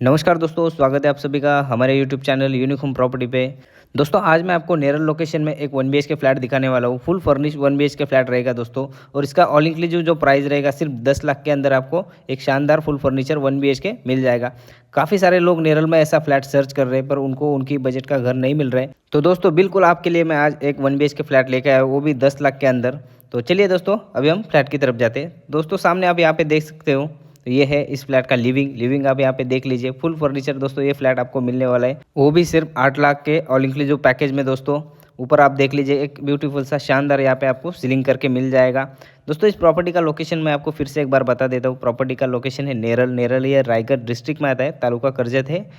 नमस्कार दोस्तों, स्वागत है आप सभी का हमारे YouTube channel unique home property पे। दोस्तों आज मैं आपको नेरल लोकेशन में एक 1 BHK फ्लैट दिखाने वाला हूँ। फुल फर्निश 1 BHK फ्लैट रहेगा दोस्तों, और इसका ऑल इंक्लूसिव जो प्राइस रहेगा सिर्फ 10 लाख के अंदर आपको एक शानदार फुल फर्नीचर 1 BHK मिल जाएगा। काफ़ी सारे लोग नेरल में ऐसा फ्लैट सर्च कर रहे हैं, पर उनको उनकी बजट का घर नहीं मिल रहा है। तो दोस्तों बिल्कुल आपके लिए मैं आज एक 1 BHK फ्लैट लेके आया हूँ, वो भी 10 लाख के अंदर। तो चलिए दोस्तों अभी हम फ्लैट की तरफ जाते हैं। दोस्तों सामने आप यहाँ पे देख सकते हो, तो ये है इस फ्लैट का लिविंग आप यहाँ पे देख लीजिए। फुल फर्नीचर दोस्तों ये फ्लैट आपको मिलने वाला है, वो भी सिर्फ 8 लाख के ऑल इंक्लूसिव पैकेज में दोस्तों। ऊपर आप देख लीजिए एक ब्यूटीफुल सा शानदार यहाँ पे आपको सीलिंग करके मिल जाएगा। दोस्तों इस प्रॉपर्टी का लोकेशन मैं आपको फिर से एक बार बता देता हूँ। प्रॉपर्टी का लोकेशन है नेरल ये रायगढ़ डिस्ट्रिक्ट में आता है, तालुका करजत है।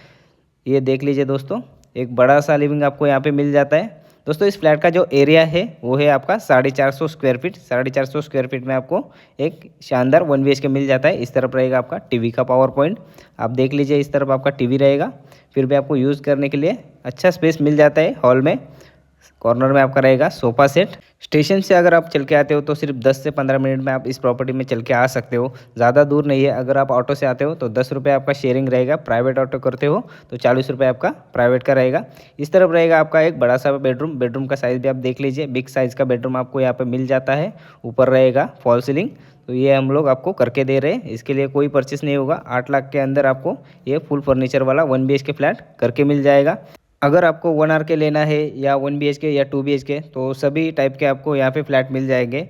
ये देख लीजिए दोस्तों, एक बड़ा सा लिविंग आपको यहाँ पे मिल जाता है। दोस्तों इस फ्लैट का जो एरिया है वो है आपका 450 स्क्वायर फीट। 450 स्क्वायर फीट में आपको एक शानदार 1 BHK मिल जाता है। इस तरफ रहेगा आपका टीवी का पावर पॉइंट, आप देख लीजिए इस तरफ आपका टीवी रहेगा। फिर भी आपको यूज़ करने के लिए अच्छा स्पेस मिल जाता है। हॉल में कॉर्नर में आपका रहेगा सोफ़ा सेट। स्टेशन से अगर आप चल के आते हो तो सिर्फ 10 से 15 मिनट में आप इस प्रॉपर्टी में चल के आ सकते हो, ज़्यादा दूर नहीं है। अगर आप ऑटो से आते हो तो 10 रुपये आपका शेयरिंग रहेगा, प्राइवेट ऑटो करते हो तो 40 रुपये आपका प्राइवेट का रहेगा। इस तरफ रहेगा आपका एक बड़ा सा बेडरूम का साइज़ भी आप देख लीजिए, बिग साइज़ का बेडरूम आपको यहाँ पर मिल जाता है। ऊपर रहेगा फॉल सीलिंग, तो ये हम लोग आपको करके दे रहे हैं, इसके लिए कोई परचेस नहीं होगा। 8 लाख के अंदर आपको ये फुल फर्नीचर वाला 1 BHK फ्लैट करके मिल जाएगा। अगर आपको 1 RK लेना है या 1 BHK या 2 BHK, तो सभी टाइप के आपको यहाँ पे फ्लैट मिल जाएंगे।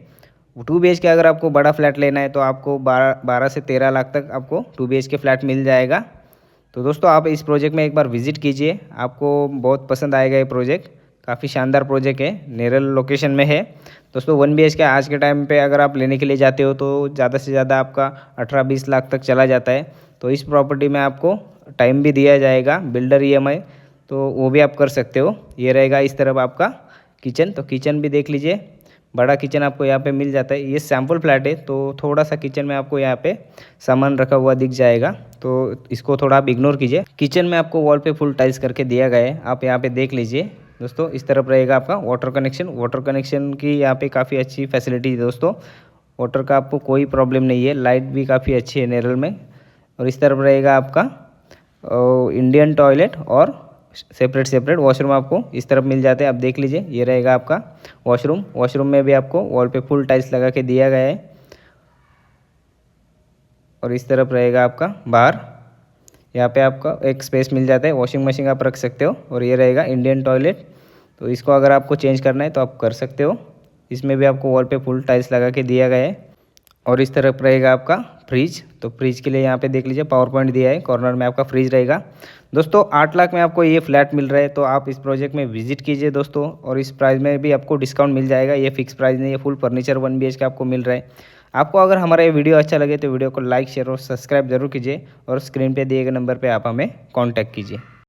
2 BHK अगर आपको बड़ा फ्लैट लेना है तो आपको 12 से 13 लाख तक आपको 2 BHK फ्लैट मिल जाएगा। तो दोस्तों आप इस प्रोजेक्ट में एक बार विजिट कीजिए, आपको बहुत पसंद आएगा। ये प्रोजेक्ट काफ़ी शानदार प्रोजेक्ट है, नेरल लोकेशन में है। दोस्तों 1 BHK आज के टाइम पे अगर आप लेने के लिए जाते हो तो ज़्यादा से ज़्यादा आपका 18-20 लाख तक चला जाता है। तो इस प्रॉपर्टी में आपको टाइम भी दिया जाएगा, बिल्डर EMI, तो वो भी आप कर सकते हो। ये रहेगा इस तरफ आपका किचन, तो किचन भी देख लीजिए, बड़ा किचन आपको यहाँ पे मिल जाता है। ये सैम्पल फ्लैट है तो थोड़ा सा किचन में आपको यहाँ पे सामान रखा हुआ दिख जाएगा, तो इसको थोड़ा आप इग्नोर कीजिए। किचन में आपको वॉल पे फुल टाइल्स करके दिया गया है, आप यहाँ पे देख लीजिए। दोस्तों इस तरफ रहेगा आपका वाटर कनेक्शन की यहाँ पे काफ़ी अच्छी फैसिलिटी है दोस्तों। वाटर का आपको कोई प्रॉब्लम नहीं है, लाइट भी काफ़ी अच्छी है नेरल में। और इस तरफ रहेगा आपका इंडियन टॉयलेट और सेपरेट वॉशरूम आपको इस तरफ मिल जाते हैं। आप देख लीजिए ये रहेगा आपका वॉशरूम में भी आपको वॉल पे फुल टाइल्स लगा के दिया गया है। और इस तरफ रहेगा आपका बाहर, यहाँ पे आपका एक स्पेस मिल जाता है, वॉशिंग मशीन आप रख सकते हो। और ये रहेगा इंडियन टॉयलेट, तो इसको अगर आपको चेंज करना है तो आप कर सकते हो। इसमें भी आपको वॉल पे फुल टाइल्स लगा के दिया गया है। और इस तरफ रहेगा आपका फ्रिज, तो फ्रिज के लिए यहाँ पे देख लीजिए पावर पॉइंट दिया है, कॉर्नर में आपका फ्रिज रहेगा। दोस्तों 8 लाख में आपको ये फ्लैट मिल रहा है, तो आप इस प्रोजेक्ट में विजिट कीजिए दोस्तों। और इस प्राइस में भी आपको डिस्काउंट मिल जाएगा, ये फिक्स प्राइस नहीं है। फुल फर्नीचर 1 BHK आपको मिल रहा है। आपको अगर हमारा ये वीडियो अच्छा लगे तो वीडियो को लाइक शेयर और सब्सक्राइब जरूर कीजिए, और स्क्रीन पर दिए गए नंबर पर आप हमें कॉन्टैक्ट कीजिए।